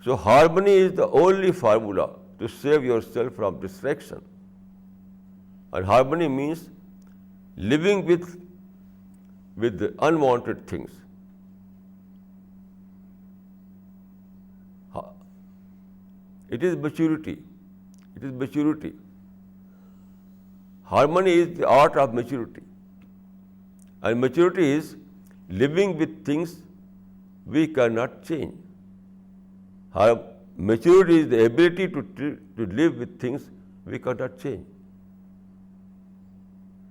So harmony is the only formula to save yourself from distraction. And harmony means living with the unwanted things. It is maturity. It is maturity. Harmony is the art of maturity. And maturity is living with things we cannot change. Maturity is the ability to live with things we cannot change.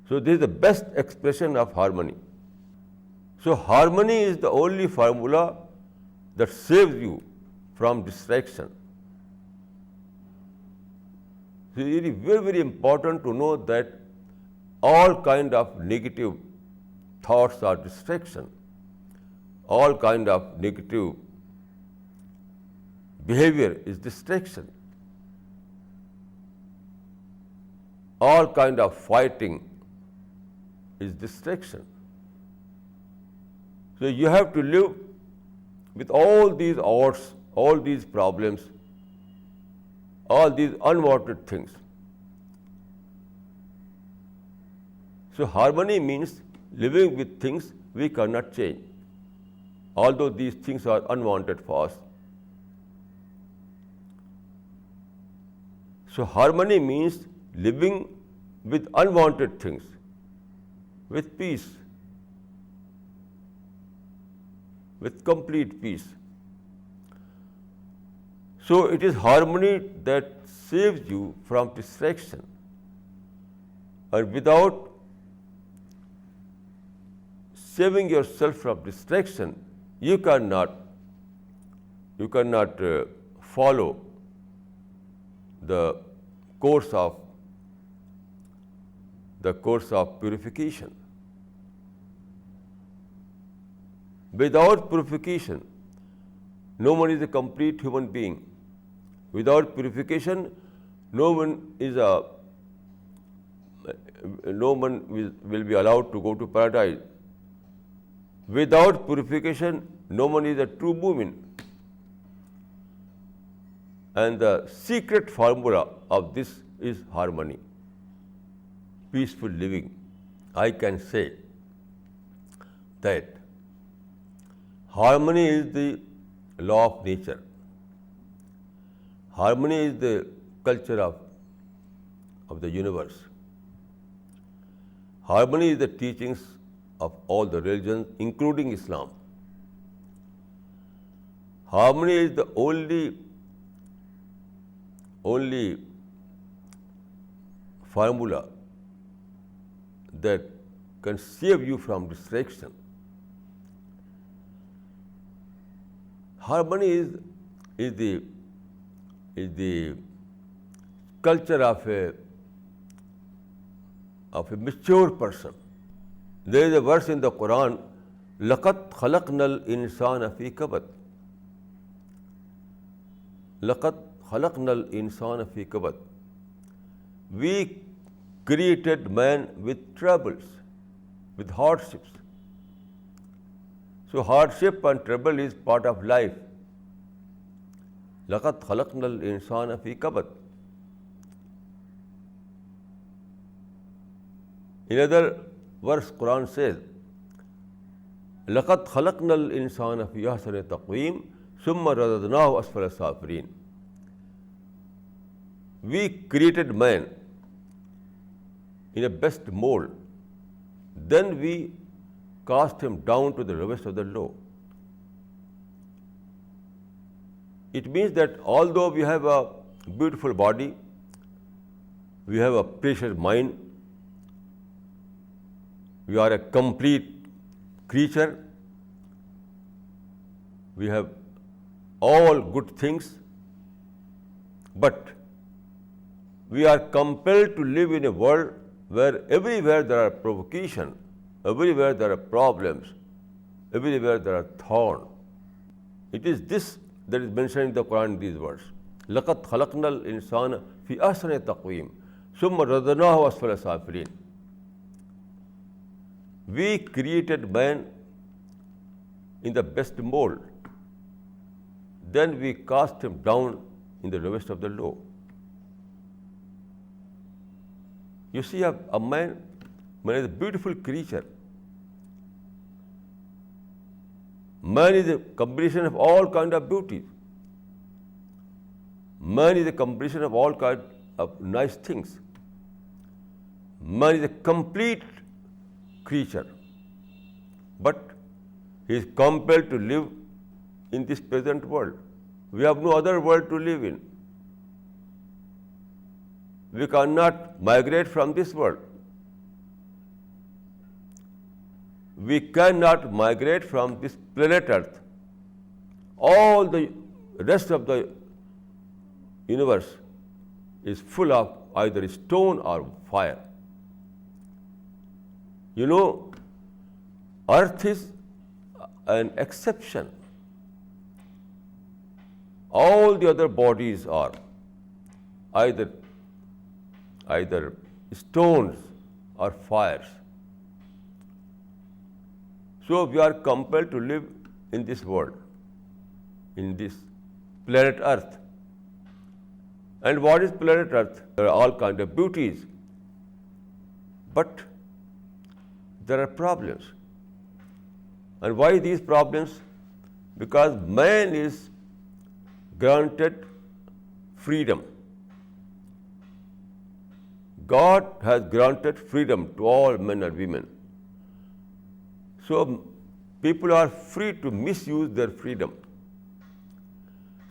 So this is the best expression of harmony. So harmony is the only formula that saves you from distraction. So it is very, very important to know that all kind of negative thoughts are distraction. All kind of negative behavior is distraction. All kind of fighting is distraction. So you have to live with all these odds, all these problems, all these unwanted things. So harmony means living with things we cannot change, although these things are unwanted for us. So harmony means living with unwanted things, with peace, with complete peace. So it is harmony that saves you from distraction. And without saving yourself from distraction, you cannot follow the course of purification. Without purification, no one is a complete human being. Without purification, no one will be allowed to go to paradise. Without purification, no one is a true mu'min. And the secret formula of this is harmony, peaceful living. I can say that harmony is the law of nature. Harmony is the culture of the universe. Harmony is the teachings of all the religions, including Islam. Harmony is the only formula that can save you from distraction. Harmony is the culture of a mature person. There is a verse in the Quran, لَقَدْ خَلَقْنَا الْإِنسَانَ فِي كَبَدٍ. لَقَدْ خَلَقْنَا الْإِنسَانَ فِي كَبَدٍ. We created man with troubles, with hardships. So hardship and trouble is part of life. لَقَدْ خَلَقْنَا الْإِنسَانَ فِي كَبَدٍ. In other verse, Quran says, لَقَدْ خَلَقْنَا الْإِنسَانَ فِي أَحْسَنِ تَقْوِيمٍ ثُمَّ رَدَدْنَاهُ أَسْفَلَ سَافِلِينَ. We created man in a best mold. Then we cast him down to the lowest of the low. It means that although we have a beautiful body, we have a precious mind, we are a complete creature, we have all good things, but we are compelled to live in a world where everywhere there are provocation, everywhere there are problems, everywhere there are thorns. It is this that is mentioned in the Quran in these words. لَقَدْ خَلَقْنَا الْإِنسَانَ فِي أَحْسَنِ تَقْوِيمٍ ثُمَّ رَدَدْنَاهُ أَسْفَلَ سَافِلِينَ. We created man in the best mold. then we cast him down in the lowest of the low. You see, a man is a beautiful creature. Man is a combination of all kinds of beauties. Man is a combination of all kinds of nice things. Man is a complete creature. But he is compelled to live in this present world. We have no other world to live in. We cannot migrate from this world. We cannot migrate from this planet Earth. All the rest of the universe is full of either stone or fire. You know, Earth is an exception. All the other bodies are either stones or fires. So we are compelled to live in this world, in this planet Earth. And what is planet Earth? There are all kinds of beauties. But there are problems. And why these problems? Because man is granted freedom. God has granted freedom to all men and women. So people are free to misuse their freedom.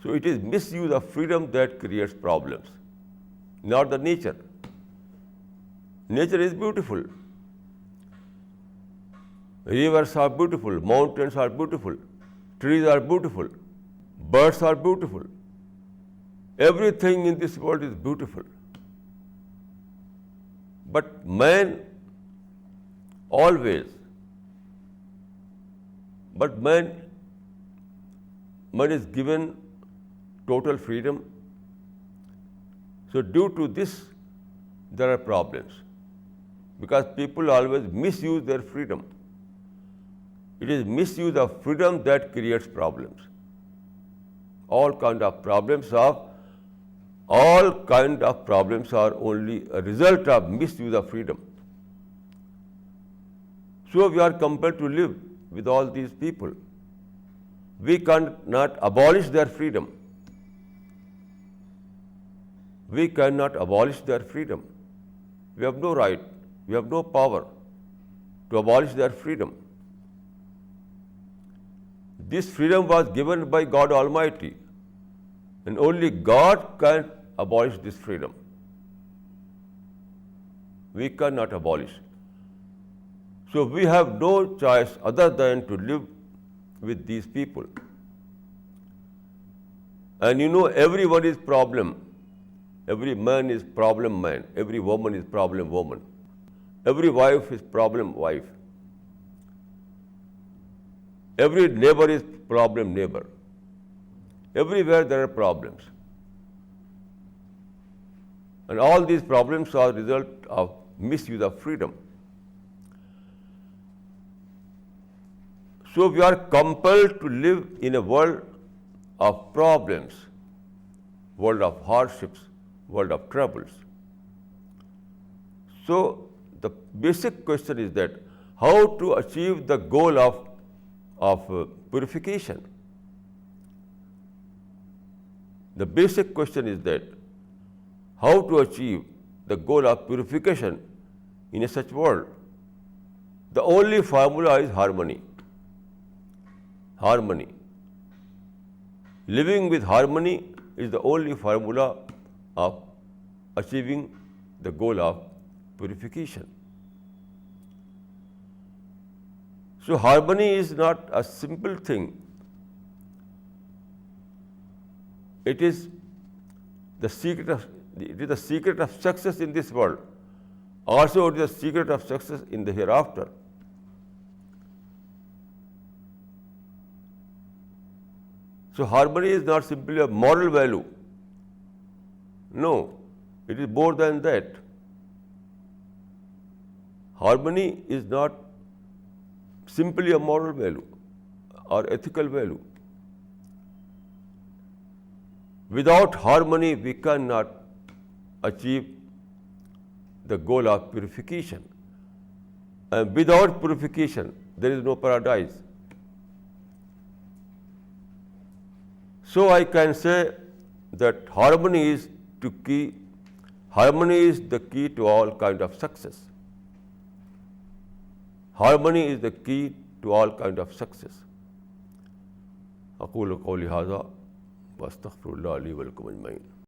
So it is misuse of freedom that creates problems, not the nature. Nature is beautiful. Rivers are beautiful, mountains are beautiful, trees are beautiful, birds are beautiful. Everything in this world is beautiful. But man is given total freedom. So due to this, there are problems. Because people always misuse their freedom. It is misuse of freedom that creates problems. All kinds of problems are only a result of misuse of freedom. So we are compelled to live with all these people. We cannot abolish their freedom. We cannot abolish their freedom. We have no right, we have no power to abolish their freedom. This freedom was given by God Almighty, and only God can abolish this freedom. We cannot abolish. So we have no choice other than to live with these people. And you know, everyone is problem. Every man is problem man. Every woman is problem woman. Every wife is problem wife. Every neighbor is problem neighbor. Everywhere there are problems. And all these problems are a result of misuse of freedom. So we are compelled to live in a world of problems, world of hardships, world of troubles. So the basic question is that how to achieve the goal of purification. The basic question is that how to achieve the goal of purification in a such world. The only formula is harmony. Harmony. Living with harmony is the only formula of achieving the goal of purification. So harmony is not a simple thing. It is the secret of success in this world. Also, it is the secret of success in the hereafter. So harmony is not simply a moral value. No, it is more than that. Harmony is not simply a moral value or ethical value. Without harmony, we cannot achieve the goal of purification. And without purification, there is no paradise. So I can say that harmony is the key to all kind of success. Harmony is the key to all kind of success. أقول قولي هذا وأستغفر الله لي ولكم أجمعين.